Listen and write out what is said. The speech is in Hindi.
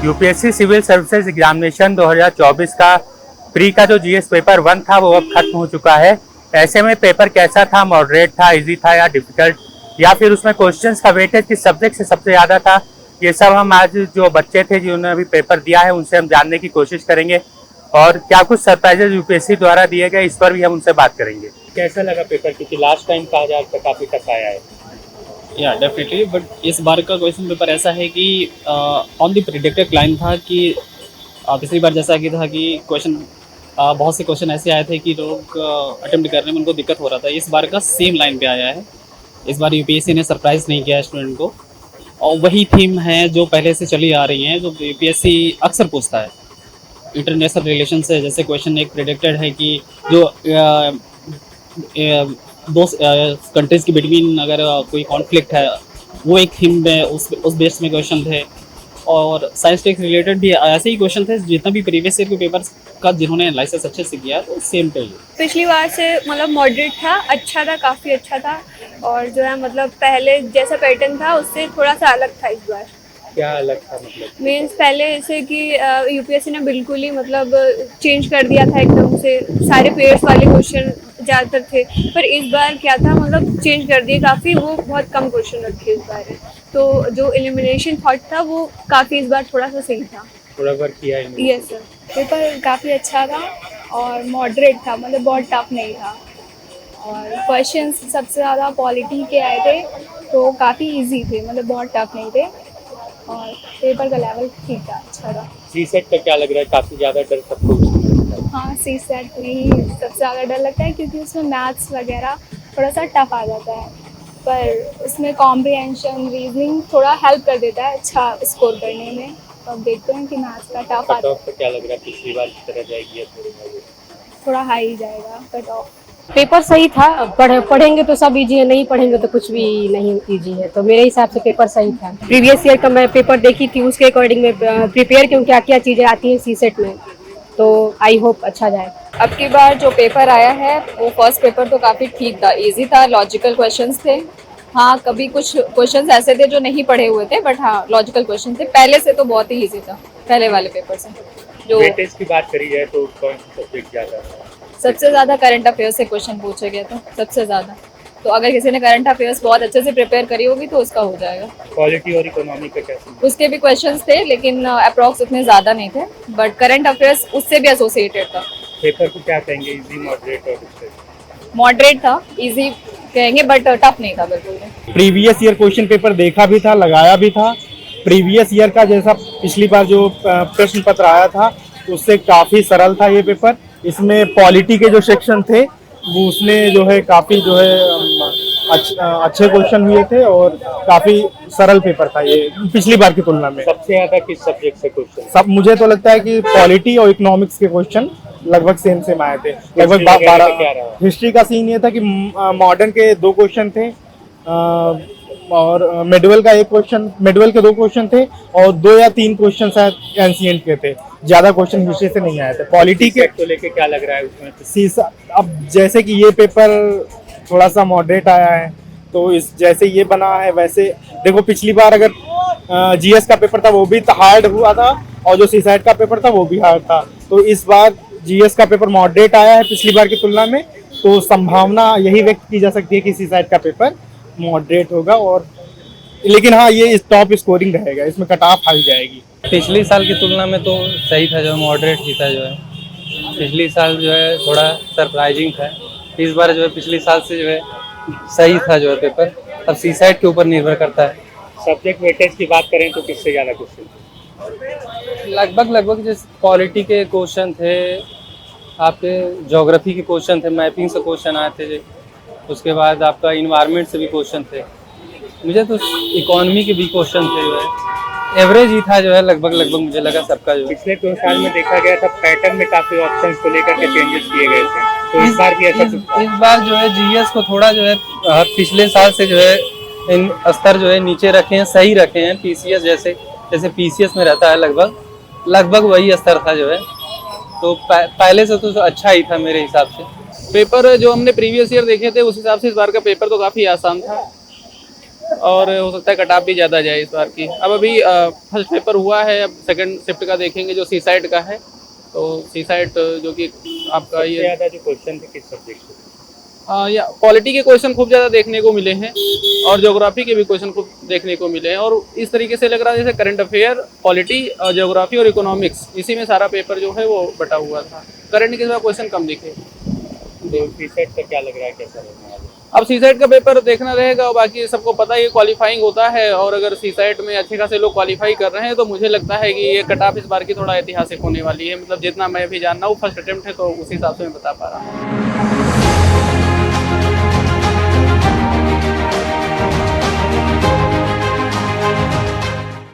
यूपीएससी सिविल सर्विसेज एग्जामिनेशन 2024 का प्री का जो जीएस पेपर 1 था वो अब खत्म हो चुका है। ऐसे में पेपर कैसा था, मॉडरेट था, इजी था या डिफिकल्ट, या फिर उसमें क्वेश्चंस का वेटेज किस सब्जेक्ट से सबसे ज़्यादा था, ये सब हम आज जो बच्चे थे जिन्होंने अभी पेपर दिया है उनसे हम जानने की कोशिश करेंगे। और क्या कुछ सरप्राइजेज यूपीएससी द्वारा दिए गए इस पर भी हम उनसे बात करेंगे। कैसा लगा पेपर, क्योंकि लास्ट टाइम कहा जा रहा था काफ़ी टफ आया है। या डेफिनेटली, बट इस बार का क्वेश्चन पेपर ऐसा है कि ऑन द प्रेडिक्टेड लाइन था कि पिछली बार जैसा कि था कि क्वेश्चन बहुत से क्वेश्चन ऐसे आए थे कि लोग अटेम्प्ट करने में उनको दिक्कत हो रहा था। इस बार का सेम लाइन पे आया है। इस बार यूपीएससी ने सरप्राइज़ नहीं किया स्टूडेंट को, और वही थीम है जो पहले से चली आ रही हैं, जो यूपीएससी अक्सर पूछता है। इंटरनेशनल रिलेशन से जैसे क्वेश्चन एक प्रेडिक्टेड है कि जो दो कंट्रीज़ के बिटवीन अगर कोई कॉन्फ्लिक्ट है, वो एक थीम में उस बेस में क्वेश्चन थे। और साइंस टेक रिलेटेड भी ऐसे ही क्वेश्चन थे। जितना भी प्रीवियस ईयर के पेपर का जिन्होंने एनालिसिस अच्छे से किया तो सेम पे ही पिछली बार से मतलब मॉडरेट था, अच्छा था, काफ़ी अच्छा था। और जो है मतलब पहले जैसा पैटर्न था उससे थोड़ा सा अलग था इस बार। क्या अलग था मतलब? मीन्स पहले जैसे कि यूपीएससी ने बिल्कुल ही मतलब चेंज कर दिया था एकदम से, सारे पेयर्स वाले क्वेश्चन ज़्यादातर थे। पर इस बार क्या था, मतलब चेंज कर दिए काफ़ी, वो बहुत कम क्वेश्चन रखे इस बार। तो जो एलिमिनेशन थॉट था वो काफ़ी इस बार थोड़ा सा सही था, थोड़ा वर्क किया है। Yes sir. पेपर काफ़ी अच्छा था और मॉडरेट था, मतलब बहुत टफ नहीं था। और क्वेश्चंस सबसे ज़्यादा पॉलिटी के आए थे तो काफ़ी इजी थे, मतलब बहुत टफ नहीं थे। और पेपर का लेवल ठीक था, अच्छा था। सी सेट का क्या लग रहा है? काफ़ी ज़्यादा डर सबको उसमें लगता है। हाँ, सी सेट में ही सबसे ज़्यादा डर लगता है क्योंकि उसमें मैथ्स वगैरह थोड़ा सा टफ आ जाता है, पर उसमें कॉम्प्रिहेंशन, रीजनिंग थोड़ा हेल्प कर देता है अच्छा स्कोर करने में। तो अब देखते हैं कि मैथ्स का टफ आता है। कट ऑफ क्या लग रहा है, पिछली बार की तरह जाएगी या थोड़ा हाई जाएगा कट ऑफ। पेपर सही था। पढ़ेंगे तो सब इजी है, नहीं पढ़ेंगे तो कुछ भी नहीं इजी है। तो मेरे हिसाब से पेपर सही था। प्रीवियस ईयर का मैं पेपर देखी थी, उसके अकॉर्डिंग मैं प्रिपेयर क्यों क्या क्या चीज़ें आती हैं सी सेट में, तो आई होप अच्छा जाए। अब की बार जो पेपर आया है वो फर्स्ट पेपर तो काफ़ी ठीक था, इजी था, लॉजिकल क्वेश्चंस थे। हाँ, कभी कुछ क्वेश्चंस ऐसे थे जो नहीं पढ़े हुए थे, बट हाँ लॉजिकल क्वेश्चन थे। पहले से तो बहुत ही इजी था, पहले वाले पेपर से। जो वेटेज की बात करी जाए तो कौन सा सब्जेक्ट ज़्यादा है? सबसे ज़्यादा करंट अफेयर्स से क्वेश्चन पूछे गए थे, सबसे ज़्यादा। तो अगर किसी ने करंट अफेयर्स बहुत अच्छे से प्रिपेयर करी होगी तो उसका हो जाएगा। क्वालिटी और इकोनॉमी का कैसे? उसके भी क्वेश्चंस थे लेकिन अप्रॉक्स उतने ज़्यादा नहीं थे, बट करंट अफेयर्स उससे भी एसोसिएटेड था। पेपर को क्या कहेंगे, इजी, मॉडरेट और डिफिकल्ट? मॉडरेट था, इजी कहेंगे, बट टफ नहीं था बिल्कुल भी। प्रीवियस ईयर क्वेश्चन पेपर देखा भी था, लगाया भी था। प्रीवियस ईयर का जैसा पिछली बार जो प्रश्न पत्र आया था उससे काफ़ी सरल था ये पेपर। इसमें पॉलिटी के जो सेक्शन थे वो उसने जो है काफ़ी जो है अच्छे क्वेश्चन हुए थे और काफ़ी सरल पेपर था ये पिछली बार की तुलना में। सबसे ज़्यादा किस सब्जेक्ट से क्वेश्चन? सब मुझे तो लगता है कि पॉलिटी और इकोनॉमिक्स के क्वेश्चन लगभग सेम आए थे। लगभग 12। हिस्ट्री का सीन ये था कि मॉडर्न के 2 क्वेश्चन थे और मेडिवल का 1 क्वेश्चन, मेडिवल के 2 क्वेश्चन थे और 2 या 3 क्वेश्चन शायद एंशिएंट के थे। ज़्यादा क्वेश्चन हिस्ट्री से नहीं आए थे। पॉलिटी के तो लेके क्या लग रहा है उसमें? अब जैसे कि ये पेपर थोड़ा सा मॉडरेट आया है तो इस जैसे ये बना है वैसे देखो, पिछली बार अगर जीएस का पेपर था वो भी हार्ड हुआ था और जो सी सेट का पेपर था वो भी हार्ड था। तो इस बार जीएस का पेपर मॉडरेट आया है पिछली बार की तुलना में, तो संभावना यही व्यक्त की जा सकती है कि सी सेट का पेपर मॉडरेट होगा। और लेकिन हाँ, ये टॉप स्कोरिंग रहेगा, इसमें कट ऑफ हाई जाएगी। पिछली साल की तुलना में तो सही था, जो मॉडरेट ही था। जो है पिछली साल जो है थोड़ा सरप्राइजिंग था, इस बार जो है पिछली साल से जो है सही था जो है पेपर। अब सी सेट के ऊपर निर्भर करता है। सब्जेक्ट वेटेज की बात करें तो किससे ज़्यादा क्वेश्चन? लगभग जैसे पॉलिटी के क्वेश्चन थे, आपके ज्योग्राफी के क्वेश्चन थे, मैपिंग से क्वेश्चन आए थे, उसके बाद आपका इन्वायरमेंट से भी क्वेश्चन थे। मुझे तो इकोनॉमी के भी क्वेश्चन थे। जो है एवरेज ही था जो है, लगभग मुझे लगा सबका जो है। पिछले 2 साल में देखा गया था पैटर्न में काफ़ी ऑप्शंस को लेकर के चेंजेस किए गए थे, तो इस बार भी ऐसा कुछ था? इस बार जो है जीएस को थोड़ा जो है पिछले साल से जो है इन स्तर जो है नीचे रखे हैं, सही रखे हैं। पीसीएस जैसे पीसीएस में रहता है लगभग वही स्तर था जो है, तो पहले से तो अच्छा ही था मेरे हिसाब से। पेपर जो हमने प्रीवियस ईयर देखे थे उस हिसाब से इस बार का पेपर तो काफ़ी आसान था। और हो सकता है कट ऑफ भी ज़्यादा जाए इस बार की। अब अभी फर्स्ट पेपर हुआ है, अब सेकंड शिफ्ट का देखेंगे जो सी साइड का है। तो सी साइड जो कि आपका ये ज़्यादा जो क्वेश्चन थे किस सब्जेक्ट से? या पॉलिटी के क्वेश्चन खूब ज़्यादा देखने को मिले हैं और ज्योग्राफी के भी क्वेश्चन खूब देखने को मिले हैं। और इस तरीके से लग रहा है जैसे करंट अफेयर, पॉलिटी, ज्योग्राफी और इकोनॉमिक्स, इसी में सारा पेपर जो है वो बटा हुआ था। करंट के साथ क्वेश्चन कम दिखे। तो सी सेट का क्या लग रहा है, कैसा रहने वाला है? अब सी साइड का पेपर देखना रहेगा। बाकी सबको पता है ये क्वालिफाइंग होता है, और अगर सी साइड में अच्छे खासे लोग क्वालिफाई कर रहे हैं तो मुझे लगता है कि ये कट ऑफ इस बार की थोड़ा ऐतिहासिक होने वाली है। मतलब जितना मैं भी जानना हूँ, फर्स्ट अटेम्प्ट है तो उस हिसाब से मैं बता पा रहा हूँ।